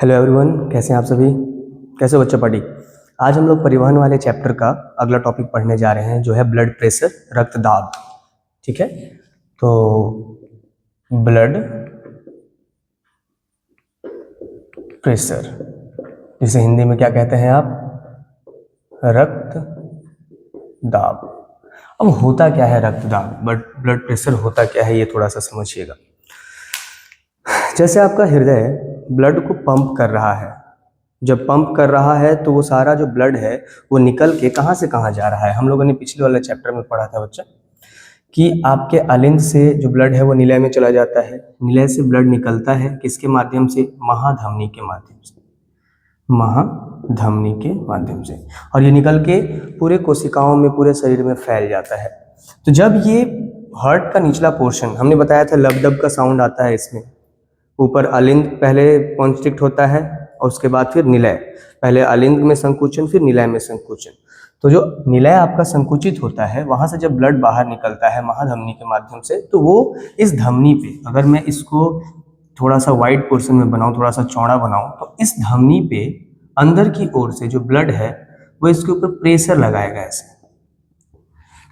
Hello everyone, कैसे हैं आप सभी। कैसे हो बच्चा पार्टी। आज हम लोग परिवहन वाले चैप्टर का अगला टॉपिक पढ़ने जा रहे हैं जो है ब्लड प्रेशर, रक्तदाब। ठीक है, तो ब्लड प्रेशर जिसे हिंदी में क्या कहते हैं आप, रक्तदाब। अब होता क्या है रक्तदाब, बट ब्लड प्रेशर होता क्या है ये थोड़ा सा समझिएगा। जैसे आपका हृदय ब्लड को पंप कर रहा है, जब पंप कर रहा है तो वो सारा जो ब्लड है वो निकल के कहाँ से कहाँ जा रहा है। हम लोगों ने पिछले वाले चैप्टर में पढ़ा था बच्चा कि आपके अलिंद से जो ब्लड है वो निलय में चला जाता है। निलय से ब्लड निकलता है किसके माध्यम से, महाधमनी के माध्यम से, महाधमनी के माध्यम से, और ये निकल के पूरे कोशिकाओं में, पूरे शरीर में फैल जाता है। तो जब ये हार्ट का निचला पोर्शन, हमने बताया था लबडब का साउंड आता है इसमें, ऊपर अलिंद पहले कॉन्स्ट्रिक्ट होता है और उसके बाद फिर निलय, पहले अलिंद में संकुचन फिर निलय में संकुचन। तो जो निलय आपका संकुचित होता है वहां से जब ब्लड बाहर निकलता है महाधमनी के माध्यम से, तो वो इस धमनी पे, अगर मैं इसको थोड़ा सा वाइड पोर्शन में बनाऊं, थोड़ा सा चौड़ा बनाऊं, तो इस धमनी पे अंदर की ओर से जो ब्लड है वो इसके ऊपर प्रेशर लगाएगा ऐसे।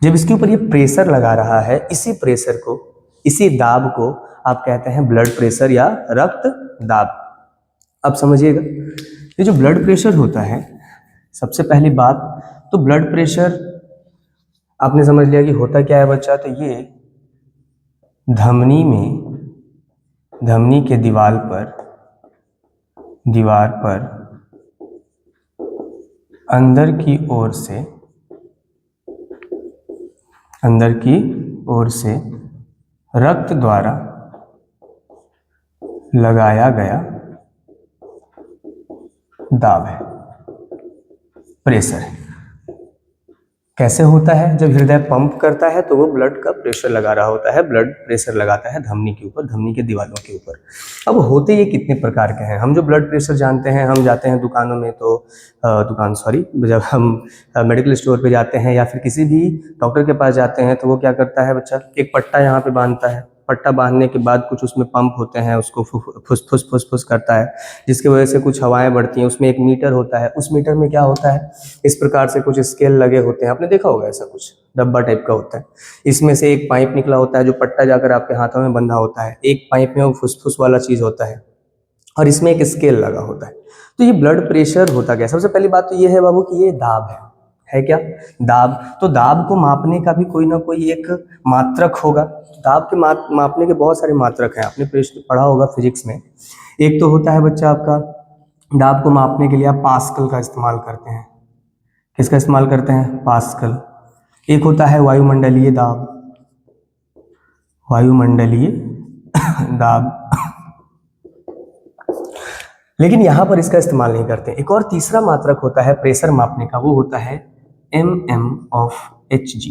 जब इसके ऊपर ये प्रेशर लगा रहा है, इसी प्रेशर को, इसी दाब को आप कहते हैं ब्लड प्रेशर या रक्त दाब। अब समझिएगा, ये जो ब्लड प्रेशर होता है, सबसे पहली बात तो ब्लड प्रेशर आपने समझ लिया कि होता क्या है बच्चा। तो ये धमनी में, धमनी के दीवार पर अंदर की ओर से रक्त द्वारा लगाया गया दाब है, प्रेशर है। कैसे होता है, जब हृदय पंप करता है तो वो ब्लड का प्रेशर लगा रहा होता है, ब्लड प्रेशर लगाता है धमनी के ऊपर, धमनी के दीवारों के ऊपर। अब होते ये कितने प्रकार के हैं, हम जो ब्लड प्रेशर जानते हैं, हम जाते हैं दुकानों में तो जब हम मेडिकल स्टोर पे जाते हैं या फिर किसी भी डॉक्टर के पास जाते हैं तो वो क्या करता है बच्चा, एक पट्टा यहाँ पे बांधता है। पट्टा बांधने के बाद कुछ उसमें पंप होते हैं, उसको फुस करता है, जिसकी वजह से कुछ हवाएं बढ़ती हैं। उसमें एक मीटर होता है, उस मीटर में क्या होता है, इस प्रकार से कुछ स्केल लगे होते हैं, आपने देखा होगा ऐसा कुछ डब्बा टाइप का होता है। इसमें से एक पाइप निकला होता है जो पट्टा जाकर आपके हाथों में बंधा होता है, एक पाइप में वो फुसफुस वाला चीज होता है, और इसमें एक स्केल लगा होता है। तो ये ब्लड प्रेशर होता क्या, सबसे पहली बात तो ये है बाबू कि ये दाब है क्या, दाब। तो दाब को मापने का भी कोई ना कोई एक मात्रक होगा। दाब के मापने के बहुत सारे मात्रक हैं, आपने पढ़ा होगा फिजिक्स में। एक तो होता है बच्चा आपका, दाब को मापने के लिए आप पास्कल का इस्तेमाल करते हैं। किसका इस्तेमाल करते हैं, पास्कल। एक होता है वायुमंडलीय दाब, वायुमंडलीय दाब, लेकिन यहां पर इसका इस्तेमाल नहीं करते। एक और तीसरा मात्रक होता है प्रेशर मापने का, वो होता है mmHg।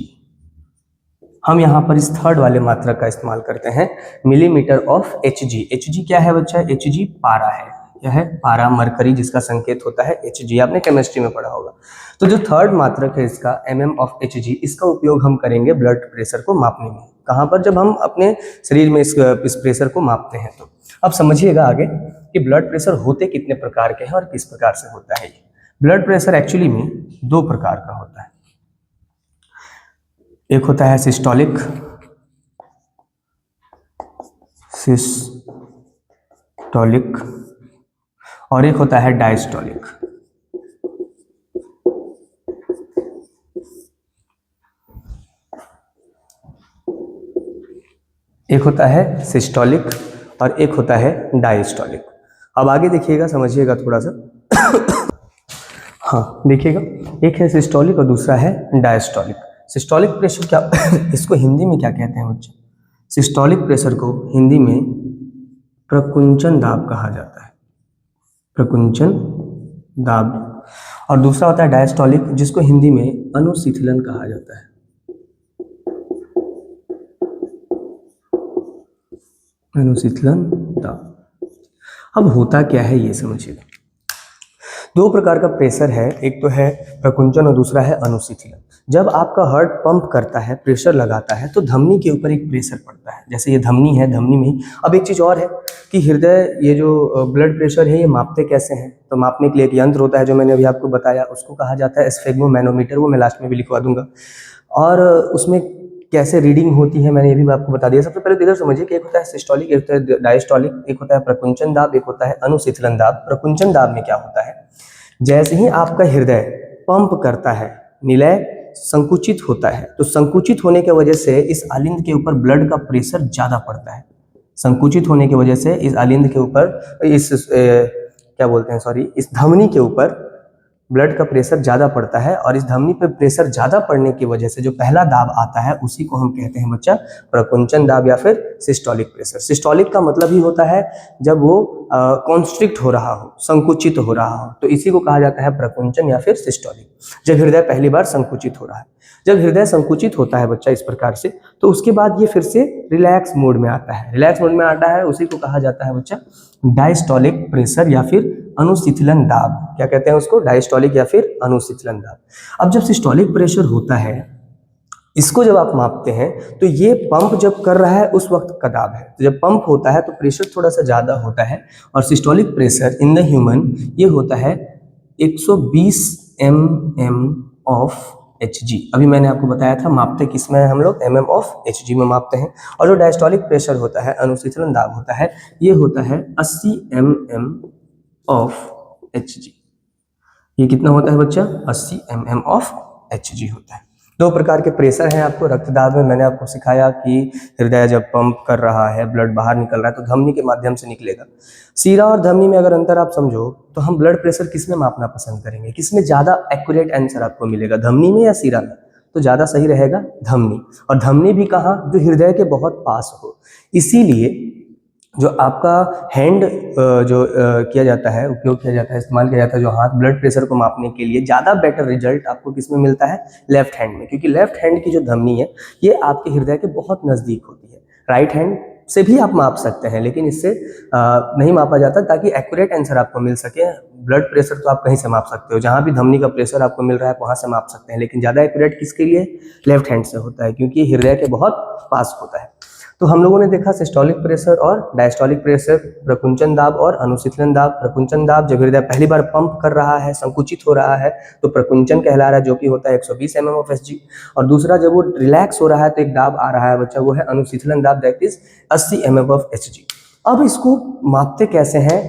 हम यहाँ पर इस थर्ड वाले मात्रक का इस्तेमाल करते हैं, मिलीमीटर ऑफ Hg। Hg क्या है बच्चा, Hg पारा है। क्या है, पारा, मरकरी जिसका संकेत होता है Hg, आपने केमिस्ट्री में पढ़ा होगा। तो जो थर्ड मात्रक है इसका mm ऑफ Hg, इसका उपयोग हम करेंगे ब्लड प्रेशर को मापने में। कहाँ पर, जब हम अपने शरीर में इस प्रेशर को मापते हैं। तो अब समझिएगा आगे कि ब्लड प्रेशर होते कितने प्रकार के हैं और किस प्रकार से होता है। ये ब्लड प्रेशर एक्चुअली में दो प्रकार का होता है। एक होता है सिस्टोलिक, और एक होता है डायस्टोलिक। एक होता है सिस्टोलिक और एक होता है डायस्टोलिक। अब आगे देखिएगा, समझिएगा थोड़ा सा। हाँ देखिएगा, एक है सिस्टोलिक और दूसरा है डायस्टोलिक। सिस्टोलिक प्रेशर क्या इसको हिंदी में क्या कहते हैं बच्चे, सिस्टोलिक प्रेशर को हिंदी में प्रकुंचन दाब कहा जाता है, प्रकुंचन दाब। और दूसरा होता है डायस्टोलिक, जिसको हिंदी में अनुशीतलन कहा जाता है, अनुशीतलन दाब। अब होता क्या है ये समझिएगा। दो प्रकार का प्रेशर है, एक तो है प्रकुंचन और दूसरा है अनुशीतलन। जब आपका हार्ट पंप करता है, प्रेशर लगाता है, तो धमनी के ऊपर एक प्रेशर पड़ता है। जैसे ये धमनी है, धमनी में अब एक चीज और है, कि हृदय ये जो ब्लड प्रेशर है ये मापते कैसे हैं। तो मापने के लिए एक यंत्र होता है जो मैंने अभी आपको बताया, उसको कहा जाता है स्फेग्मोमैनोमीटर, वो मैं लास्ट में भी लिखवा दूंगा। और उसमें कैसे रीडिंग होती है मैंने ये भी आपको बता दिया। सबसे पहले तो इधर समझिए कि एक होता है सिस्टोलिक, एक होता है डायस्टोलिक, एक होता है प्रकुंचन दाब, एक होता है अनुशीतलन दाब। प्रकुंचन दाब में क्या होता है, जैसे ही आपका हृदय पंप करता है, निलय संकुचित होता है, तो संकुचित होने की वजह से इस आलिंद के ऊपर ब्लड का प्रेशर ज्यादा पड़ता है। संकुचित होने की वजह से इस आलिंद के ऊपर, क्या बोलते हैं, सॉरी, इस धमनी के ऊपर ब्लड का प्रेशर ज़्यादा पड़ता है। और इस धमनी पे प्रेशर ज़्यादा पड़ने की वजह से जो पहला दाब आता है उसी को हम कहते हैं बच्चा प्रकुंचन दाब या फिर सिस्टोलिक प्रेशर। सिस्टोलिक का मतलब ही होता है जब वो कॉन्स्ट्रिक्ट हो रहा हो, संकुचित हो रहा हो, तो इसी को कहा जाता है प्रकुंचन या फिर सिस्टोलिक, जब हृदय पहली बार संकुचित हो रहा है। जब हृदय संकुचित होता है बच्चा इस प्रकार से, तो उसके बाद ये फिर से रिलैक्स मोड में आता है। रिलैक्स मोड में आता है, उसी को कहा जाता है बच्चा डायस्टोलिक प्रेशर या फिर अनुशीतलन दाब। क्या कहते हैं उसको, डायस्टोलिक या फिर अनुशीतलन दाब। अब जब सिस्टोलिक प्रेशर होता है, इसको जब आप मापते हैं तो ये पंप जब कर रहा है उस वक्त का दाब है। तो जब पंप होता है तो प्रेशर थोड़ा सा ज़्यादा होता है, और systolic pressure in the human ये होता है 120 mm ऑफ Hg। अभी मैंने आपको बताया था मापते किस में हम लोग, mm ऑफ Hg में मापते हैं। और जो डायस्टोलिक प्रेशर होता है, अनुशीतलन दाब होता है, ये होता है 80 mm ऑफ Hg। ये कितना होता है बच्चा, 80 mm ऑफ Hg होता है। दो प्रकार के प्रेशर हैं आपको रक्तदाब में। मैंने आपको सिखाया कि हृदय जब पंप कर रहा है, ब्लड बाहर निकल रहा है, तो धमनी के माध्यम से निकलेगा। सीरा और धमनी में अगर अंतर आप समझो तो हम ब्लड प्रेशर किस में मापना पसंद करेंगे, किसमें ज़्यादा एक्यूरेट आंसर आपको मिलेगा, धमनी में या सीरा में? तो ज़्यादा सही रहेगा धमनी। और धमनी भी कहाँ, जो हृदय के बहुत पास हो। इसीलिए जो आपका हैंड जो किया जाता है, उपयोग किया जाता है, इस्तेमाल किया जाता है, जो हाथ ब्लड प्रेशर को मापने के लिए, ज़्यादा बेटर रिजल्ट आपको किस में मिलता है, लेफ्ट हैंड में। क्योंकि लेफ्ट हैंड की जो धमनी है ये आपके हृदय के बहुत नज़दीक होती है। राइट हैंड से भी आप माप सकते हैं, लेकिन इससे नहीं मापा जाता, ताकि एक्यूरेट आंसर आपको मिल सके। ब्लड प्रेशर तो आप कहीं से माप सकते हो, जहाँ भी धमनी का प्रेशर आपको मिल रहा है वहाँ से माप सकते हैं, लेकिन ज़्यादा एक्यूरेट किसके लिए, लेफ्ट हैंड से होता है, क्योंकि हृदय के बहुत पास होता है। तो हम लोगों ने देखा सिस्टोलिक प्रेशर और डायस्टोलिक प्रेशर, प्रकुंचन दाब और अनुशीतलन दाब। प्रकुंचन दाब जब हृदय पहली बार पंप कर रहा है, संकुचित हो रहा है, तो प्रकुंचन कहला रहा है, जो कि होता है 120 mm ऑफ Hg। और दूसरा जब वो रिलैक्स हो रहा है तो एक दाब आ रहा है बच्चा, वो है अनुशीतलन दाब, that is 80 mm of Hg। अब इसको मापते कैसे हैं,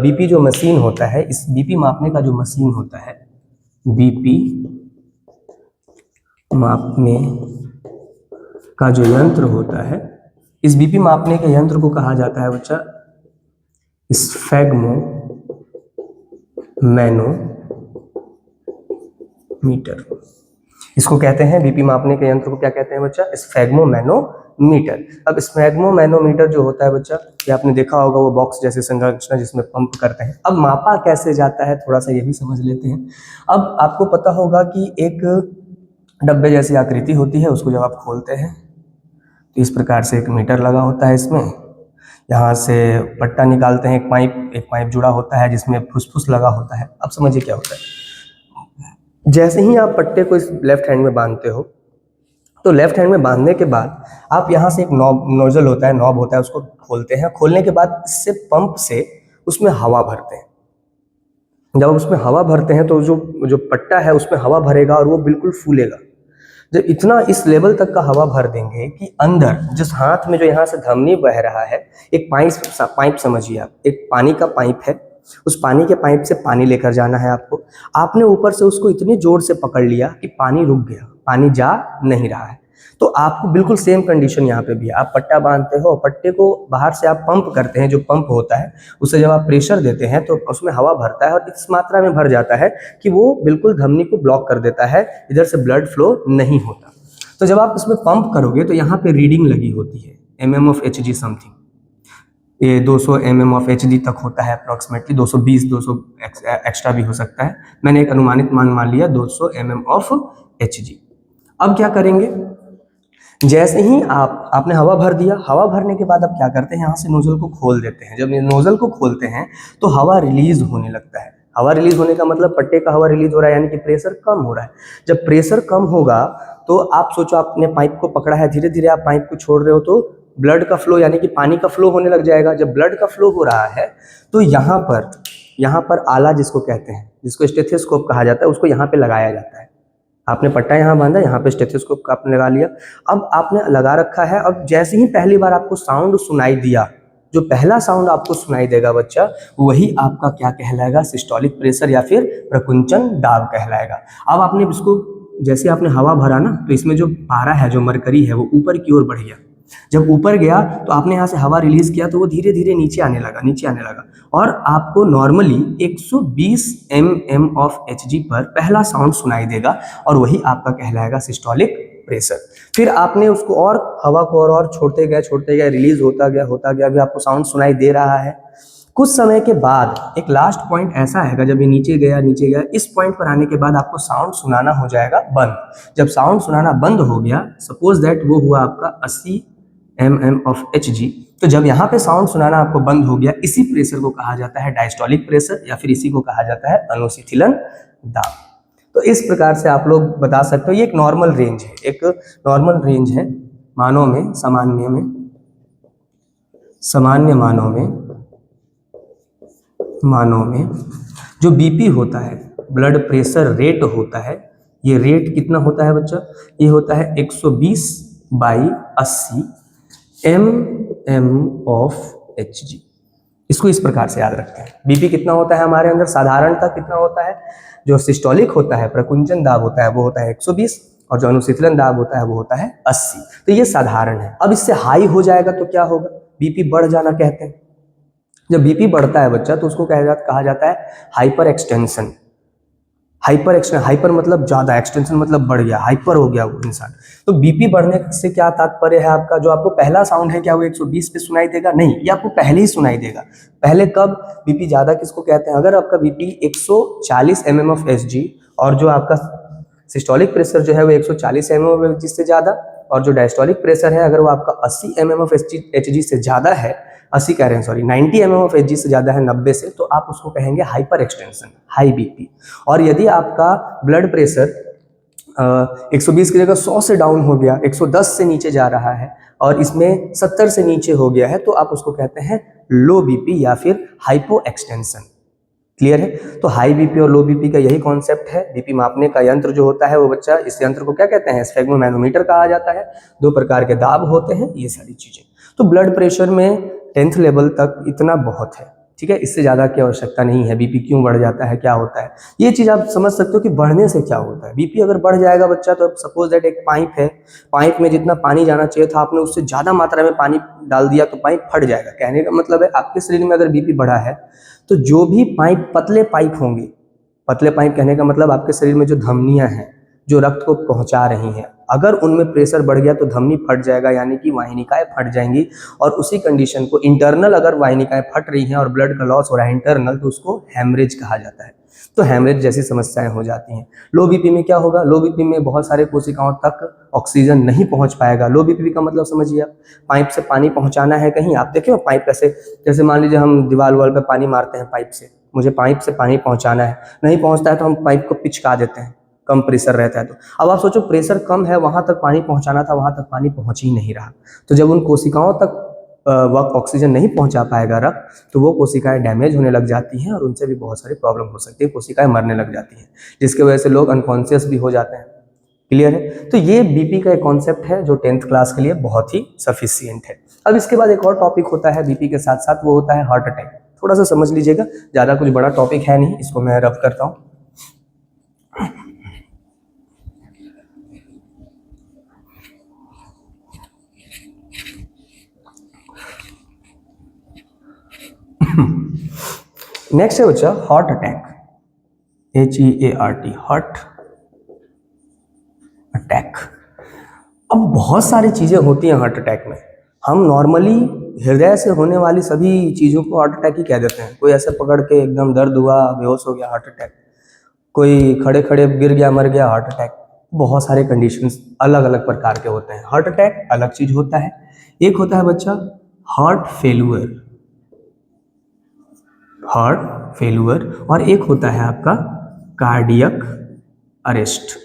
बीपी जो मशीन होता है, इस बीपी मापने का जो मशीन होता है, बीपी मापने का जो यंत्र होता है, इस बीपी मापने के यंत्र को कहा जाता है बच्चा स्फेग्मो मैनोमीटर। इसको कहते हैं, बीपी मापने के यंत्र को क्या कहते हैं बच्चा, स्फेग्मो मैनोमीटर। अब स्फेग्मो मैनोमीटर जो होता है बच्चा, ये आपने देखा होगा, वो बॉक्स जैसे संरचना जिसमें पंप करते हैं। अब मापा कैसे जाता है, थोड़ा सा ये भी समझ लेते हैं। अब आपको पता होगा कि एक डब्बे जैसी आकृति होती है, उसको जब आप खोलते हैं तो इस प्रकार से एक मीटर लगा होता है इसमें, यहाँ से पट्टा निकालते हैं, एक पाइप जुड़ा होता है जिसमें फुसफुस लगा होता है। अब समझिए क्या होता है, जैसे ही आप पट्टे को इस लेफ्ट हैंड में बांधते हो, तो लेफ्ट हैंड में बांधने के बाद आप यहाँ से एक नोजल होता है, नॉब होता है, उसको खोलते हैं। खोलने के बाद इससे पंप से उसमें हवा भरते हैं। जब उसमें हवा भरते हैं तो जो पट्टा है उसमें हवा भरेगा और वो बिल्कुल फूलेगा। जब इतना इस लेवल तक का हवा भर देंगे कि अंदर जिस हाथ में जो यहाँ से धमनी बह रहा है, एक पाइप समझिए आप, एक पानी का पाइप है, उस पानी के पाइप से पानी लेकर जाना है आपको। आपने ऊपर से उसको इतनी जोर से पकड़ लिया कि पानी रुक गया, पानी जा नहीं रहा है। तो आपको बिल्कुल सेम कंडीशन यहाँ पे भी है। आप पट्टा बांधते हो, पट्टे को बाहर से आप पंप करते हैं, जो पंप होता है उससे जब आप प्रेशर देते हैं तो उसमें हवा भरता है, और इस मात्रा में भर जाता है कि वो बिल्कुल धमनी को ब्लॉक कर देता है, इधर से ब्लड फ्लो नहीं होता। तो जब आप इसमें पंप करोगे तो यहाँ पे रीडिंग लगी होती है, mm ऑफ Hg समथिंग, ये 200 mm ऑफ Hg तक होता है अप्रॉक्सीमेटली, 220, 200 एक्स्ट्रा भी हो सकता है। मैंने एक अनुमानित मान लिया 200 mm ऑफ Hg। अब क्या करेंगे, जैसे ही आपने हवा भर दिया, हवा भरने के बाद अब क्या करते हैं, यहाँ से नोजल को खोल देते हैं। जब नोजल को खोलते हैं तो हवा रिलीज होने लगता है। हवा रिलीज होने का मतलब पट्टे का हवा रिलीज हो रहा है, यानी कि प्रेशर कम हो रहा है। जब प्रेशर कम होगा तो आप सोचो, आपने पाइप को पकड़ा है, धीरे धीरे आप पाइप को छोड़ रहे हो तो ब्लड का फ्लो यानी कि पानी का फ्लो होने लग जाएगा। जब ब्लड का फ्लो हो रहा है तो यहाँ पर आला जिसको कहते हैं, जिसको स्टेथोस्कोप कहा जाता है, उसको यहाँ पे लगाया जाता है। आपने पट्टा यहाँ बांधा, यहाँ पे स्टेथोस्कोप आपने लगा लिया। अब आपने लगा रखा है। अब जैसे ही पहली बार आपको साउंड सुनाई दिया, जो पहला साउंड आपको सुनाई देगा बच्चा, वही आपका क्या कहलाएगा, सिस्टोलिक प्रेशर या फिर प्रकुंचन दाब कहलाएगा। अब आपने इसको, जैसे आपने हवा भरा ना, तो इसमें जो पारा है, जो मरकरी है, वो ऊपर की ओर बढ़ गया। जब ऊपर गया तो आपने यहाँ से हवा रिलीज किया तो वो धीरे धीरे नीचे आने लगा और आपको नॉर्मली 120 mm ऑफ Hg पर पहला साउंड सुनाई देगा और वही आपका कहलाएगा सिस्टोलिक प्रेशर। फिर आपने उसको और हवा को और छोड़ते गए, रिलीज होता गया, अभी आपको साउंड सुनाई दे रहा है। कुछ समय के बाद एक लास्ट पॉइंट ऐसा आएगा, जब ये नीचे गया, इस पॉइंट पर आने के बाद आपको साउंड सुनाना हो जाएगा बंद। जब साउंड सुनाना बंद हो गया, सपोज दैट वो हुआ आपका 80 mm ऑफ Hg, तो जब यहाँ पे साउंड सुनाना आपको बंद हो गया, इसी प्रेशर को कहा जाता है डायस्टोलिक प्रेशर या फिर इसी को कहा जाता है अनुशीतलन दाब। तो इस प्रकार से आप लोग बता सकते हो। ये एक नॉर्मल रेंज है, मानों में, सामान्य मानों में जो बीपी होता है, ब्लड प्रेशर रेट होता है, ये रेट कितना होता है बच्चा, ये होता है 120/80 mm ऑफ Hg। इसको इस प्रकार से याद रखते हैं। बीपी कितना होता है हमारे अंदर, साधारणतः कितना होता है, जो सिस्टोलिक होता है, प्रकुंचन दाब होता है, वो होता है 120 और जो अनुशीतलन दाब होता है वो होता है 80। तो ये साधारण है। अब इससे हाई हो जाएगा तो क्या होगा, बीपी बढ़ जाना कहते हैं। जब बीपी बढ़ता है बच्चा तो उसको कहा जाता है हाइपर एक्सटेंशन। हाइपर मतलब ज्यादा, एक्सटेंशन मतलब बढ़ गया, हाइपर हो गया वो इंसान। तो बीपी बढ़ने से क्या तात्पर्य है आपका, जो आपको पहला साउंड है क्या वो 120 पे सुनाई देगा, नहीं, ये आपको पहले ही सुनाई देगा। पहले कब, बीपी ज्यादा किसको कहते हैं, अगर आपका बीपी 140 mm ऑफ Hg और जो आपका सिस्टोलिक प्रेशर जो है वो 140 mm ऑफ Hg से ज्यादा, और जो डायस्टोलिक प्रेशर है अगर वो आपका 80 mm ऑफ Hg से ज्यादा है, 90 mm ऑफ Hg से ज्यादा है 90 से, तो आप उसको कहेंगे हाइपर एक्सटेंशन, हाई बीपी। और यदि आपका ब्लड प्रेशर 120 की जगह 100 से डाउन हो गया, 110 से नीचे जा रहा है और इसमें 70 से नीचे हो गया है, तो आप उसको कहते हैं लो बीपी या फिर हाइपो एक्सटेंशन। क्लियर है। तो हाई बीपी और लो बीपी का यही कॉन्सेप्ट है। बीपी मापने का यंत्र जो होता है वो बच्चा, इस यंत्र को क्या कहते हैं, स्फेग्मोमैनोमीटर कहा जाता है। 2 प्रकार के दाब होते हैं, ये सारी चीजें। तो ब्लड प्रेशर में 10th लेवल तक इतना बहुत है, ठीक है, इससे ज्यादा की आवश्यकता नहीं है। बीपी क्यों बढ़ जाता है, क्या होता है, ये चीज आप समझ सकते हो कि बढ़ने से क्या होता है। बीपी अगर बढ़ जाएगा बच्चा, तो सपोज दैट एक पाइप है, पाइप में जितना पानी जाना चाहिए था आपने उससे ज्यादा मात्रा में पानी डाल दिया तो पाइप फट जाएगा। कहने का मतलब है आपके शरीर में अगर बीपी बढ़ा है तो जो भी पाइप, पतले पाइप होंगे, पतले पाइप कहने का मतलब आपके शरीर में जो धमनियां हैं जो रक्त को पहुंचा रही हैं, अगर उनमें प्रेशर बढ़ गया तो धमनी फट जाएगा, यानी कि वाहिनिकाएं फट जाएंगी। और उसी कंडीशन को इंटरनल, अगर वाहिनिकाएं फट रही हैं और ब्लड का लॉस हो रहा है इंटरनल, तो उसको हैमरेज कहा जाता है। तो हैमरेज जैसी समस्याएं हो जाती हैं। लो बीपी में क्या होगा, लो बीपी में बहुत सारे कोशिकाओं तक ऑक्सीजन नहीं पहुंच पाएगा। लो बीपी का मतलब समझिए, पाइप से पानी पहुंचाना है कहीं, आप देखिए पाइप कैसे, जैसे मान लीजिए हम दीवार वाल पे पानी मारते हैं पाइप से, मुझे पाइप से पानी पहुंचाना है, नहीं पहुंचता है तो हम पाइप को पिचका देते हैं, कम प्रेशर रहता है तो। अब आप सोचो प्रेशर कम है, वहां तक पानी पहुंचाना था, वहां तक पानी पहुंच ही नहीं रहा। तो जब उन कोशिकाओं तक वह ऑक्सीजन नहीं पहुंचा पाएगा रक्त, तो वो कोशिकाएं डैमेज होने लग जाती हैं और उनसे भी बहुत सारी प्रॉब्लम हो सकती है, कोशिकाएं मरने लग जाती हैं, जिसकी वजह से लोग अनकॉन्शियस भी हो जाते हैं। क्लियर है। तो ये बीपी का एक कॉन्सेप्ट है जो 10th क्लास के लिए बहुत ही सफिशिएंट है। अब इसके बाद एक और टॉपिक होता है बीपी के साथ साथ, वो होता है हार्ट अटैक। थोड़ा सा समझ लीजिएगा, ज्यादा कुछ बड़ा टॉपिक है नहीं, इसको मैं रफ करता हूँ। नेक्स्ट है बच्चा heart attack, HEART, heart attack. अब बहुत सारी चीजें होती हैं हार्ट अटैक में। हम नॉर्मली हृदय से होने वाली सभी चीजों को हार्ट अटैक ही कह देते हैं। कोई ऐसे पकड़ के एकदम दर्द हुआ, बेहोश हो गया, हार्ट अटैक। कोई खड़े खड़े गिर गया, मर गया, हार्ट अटैक। बहुत सारे कंडीशंस अलग अलग प्रकार के होते हैं। हार्ट अटैक अलग चीज होता है। एक होता है बच्चा हार्ट फेल्यूर, और एक होता है आपका cardiac arrest.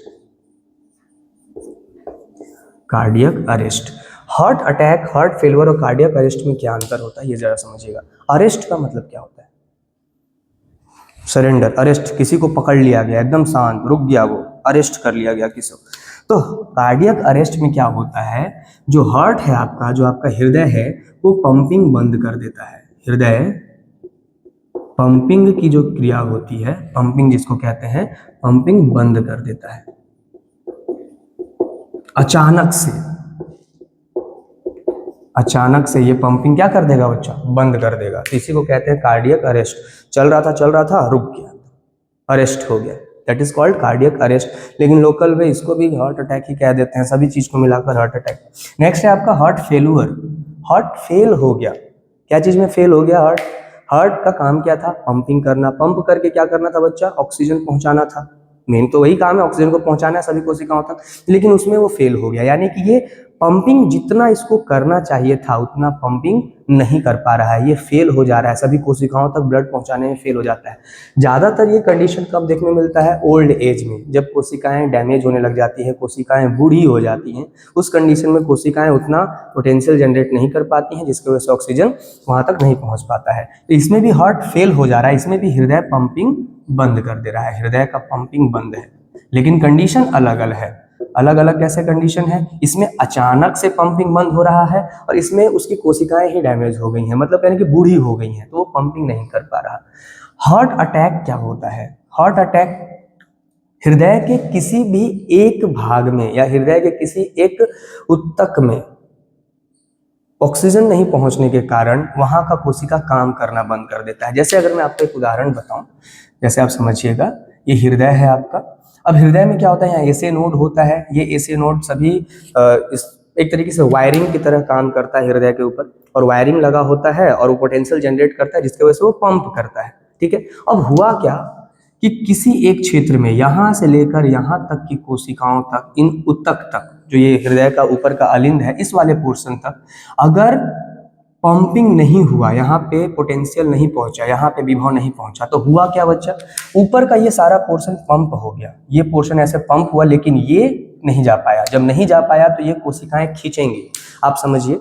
Heart attack, heart failure और कार्डियक अरेस्ट में क्या अंतर होता है ये जरा समझिएगा। अरेस्ट का मतलब क्या होता है? सरेंडर, अरेस्ट, किसी को पकड़ लिया गया, एकदम शांत, रुक गया, वो अरेस्ट कर लिया गया किसी को। तो कार्डियक अरेस्ट में क्या होता है, जो हार्ट है आपका, जो आपका हृदय है, वो पंपिंग बंद कर देता है। हृदय पंपिंग की जो क्रिया होती है, पंपिंग जिसको कहते हैं, पंपिंग बंद कर देता है अचानक से। अचानक से ये पंपिंग क्या कर देगा बच्चा? बंद कर देगा। इसी को कहते हैं कार्डियक अरेस्ट। चल रहा था, रुक गया, अरेस्ट हो गया, that is called cardiac arrest. लेकिन लोकल में इसको भी हार्ट अटैक ही कह देते हैं, सभी चीज को मिलाकर हार्ट अटैक। नेक्स्ट है आपका हार्ट फेलुअर। हार्ट फेल हो गया, क्या चीज में फेल हो गया? हार्ट। हार्ट का काम क्या था? पंपिंग करना। पंप करके क्या करना था बच्चा? ऑक्सीजन पहुंचाना था। मेन तो वही काम है, ऑक्सीजन को पहुंचाना है सभी कोशिकाओं तक, लेकिन उसमें वो फेल हो गया। यानी कि ये पंपिंग जितना इसको करना चाहिए था उतना पंपिंग नहीं कर पा रहा है, ये फेल हो जा रहा है, सभी कोशिकाओं तक ब्लड पहुंचाने में फेल हो जाता है। ज़्यादातर ये कंडीशन कब देखने में मिलता है? ओल्ड एज में, जब कोशिकाएं डैमेज होने लग जाती है, कोशिकाएं बूढ़ी हो जाती हैं, उस कंडीशन में कोशिकाएं उतना पोटेंशियल जनरेट नहीं कर पाती हैं, जिसकी वजह से ऑक्सीजन वहाँ तक नहीं पहुँच पाता है। तो इसमें भी हार्ट फेल हो जा रहा है, इसमें भी हृदय पंपिंग बंद कर दे रहा है, हृदय का पंपिंग बंद है, लेकिन कंडीशन अलग अलग है। अलग अलग कैसे कंडीशन है? इसमें अचानक से पंपिंग बंद हो रहा है और इसमें उसकी कोशिकाएं ही डैमेज हो गई हैं, मतलब यानी कि बूढ़ी हो गई हैं, तो वो पंपिंग नहीं कर पा रहा। हार्ट अटैक क्या होता है? हार्ट अटैक हृदय के किसी भी एक भाग में या हृदय के किसी एक उत्तक में ऑक्सीजन नहीं पहुंचने के कारण वहां का कोशिका काम करना बंद कर देता है। जैसे अगर मैं आपको एक उदाहरण बताऊं, जैसे आप समझिएगा, ये हृदय है आपका। अब हृदय में क्या होता है? यहाँ एसे नोड होता है, ये एसे नोड सभी इस एक तरीके से वायरिंग की तरह काम करता है हृदय के ऊपर, और वायरिंग लगा होता है और वो पोटेंशियल जनरेट करता है, जिसकी वजह से वो पंप करता है। ठीक है, अब हुआ क्या कि किसी एक क्षेत्र में यहाँ से लेकर यहाँ तक की कोशिकाओं तक, इन उत्तक तक, जो ये हृदय का ऊपर का अलिंद है, इस वाले पोर्शन तक अगर पंपिंग नहीं हुआ, यहाँ पे पोटेंशियल नहीं पहुंचा, यहाँ पे विभव नहीं पहुंचा, तो हुआ क्या बच्चा? ऊपर का ये सारा पोर्शन पंप हो गया, ये पोर्शन ऐसे पंप हुआ, लेकिन ये नहीं जा पाया। जब नहीं जा पाया तो ये कोशिकाएं खींचेंगी। आप समझिए,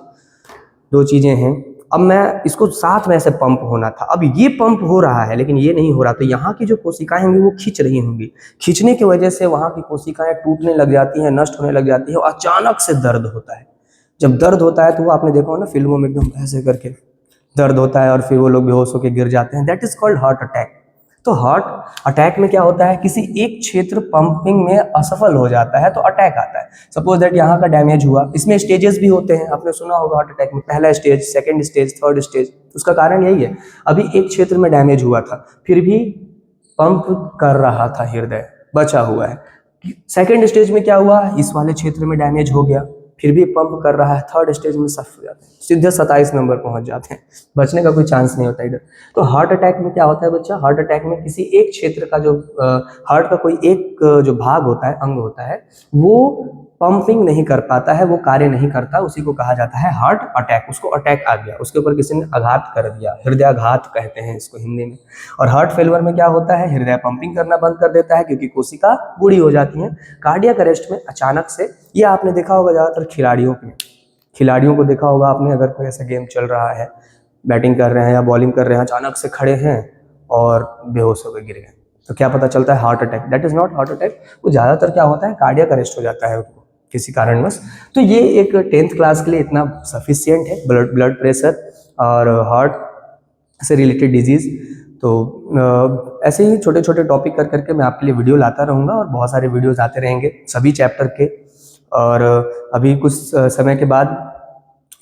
दो चीजें हैं। अब मैं इसको साथ में ऐसे पंप होना था, अब ये पंप हो रहा है लेकिन ये नहीं हो रहा, तो यहाँ की जो कोशिकाएं होंगी वो खींच रही होंगी। खींचने की वजह से वहाँ की कोशिकाएं टूटने लग जाती हैं, नष्ट होने लग जाती है, और अचानक से दर्द होता है। जब दर्द होता है तो वो आपने देखा हो ना फिल्मों में, एकदम ऐसे करके दर्द होता है और फिर वो लोग बेहोश होकर गिर जाते हैं, that is called heart attack. तो हार्ट अटैक में क्या होता है? किसी एक क्षेत्र पंपिंग में असफल हो जाता है तो अटैक आता है। सपोज दैट यहाँ का डैमेज हुआ, इसमें स्टेजेस भी होते हैं, आपने सुना होगा हार्ट अटैक में, पहला stage, second stage, third stage. उसका कारण यही है, अभी एक क्षेत्र में डैमेज हुआ था, फिर भी पंप कर रहा था हृदय, बचा हुआ है। सेकंड स्टेज में क्या हुआ? इस वाले क्षेत्र में डैमेज हो गया, फिर भी पंप कर रहा है, थर्ड स्टेज में सफ हो जाते हैं, सीधे 27 नंबर पहुंच जाते हैं, बचने का कोई चांस नहीं होता इधर। तो हार्ट अटैक में क्या होता है बच्चा? हार्ट अटैक में किसी एक क्षेत्र का, जो हार्ट का कोई एक जो भाग होता है, अंग होता है, वो पंपिंग नहीं कर पाता है, वो कार्य नहीं करता, उसी को कहा जाता है हार्ट अटैक। उसको अटैक आ गया, उसके ऊपर किसी ने आघात कर दिया, हृदयाघात कहते हैं इसको हिंदी में। और हार्ट फेलियर में क्या होता है? हृदय पंपिंग करना बंद कर देता है क्योंकि कोशिका बूढ़ी हो जाती है। कार्डियक अरेस्ट में अचानक से, ये आपने देखा होगा ज़्यादातर खिलाड़ियों को देखा होगा आपने, अगर कोई ऐसा गेम चल रहा है, बैटिंग कर रहे हैं या बॉलिंग कर रहे हैं, अचानक से खड़े हैं और बेहोश होकर गिर गए, तो क्या पता चलता है? Heart attack. That is not heart attack. वो ज़्यादातर क्या होता है? कार्डियक अरेस्ट हो जाता है उनको किसी कारणवश। तो ये एक 10th क्लास के लिए इतना सफिशियंट है, ब्लड प्रेशर और हार्ट से रिलेटेड डिजीज़। तो ऐसे ही छोटे छोटे टॉपिक कर करके मैं आपके लिए वीडियो लाता रहूँगा, और बहुत सारे वीडियोज़ आते रहेंगे सभी चैप्टर के। और अभी कुछ समय के बाद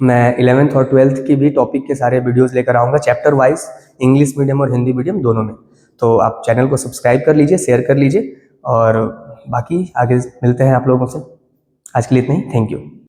मैं 11th और 12th की भी टॉपिक के सारे वीडियोज़ लेकर आऊँगा, चैप्टर वाइज, इंग्लिश मीडियम और हिंदी मीडियम दोनों में। तो आप चैनल को सब्सक्राइब कर लीजिए, शेयर कर लीजिए, और बाकी आगे मिलते हैं आप लोगों से। आज के लिए इतना ही, थैंक यू।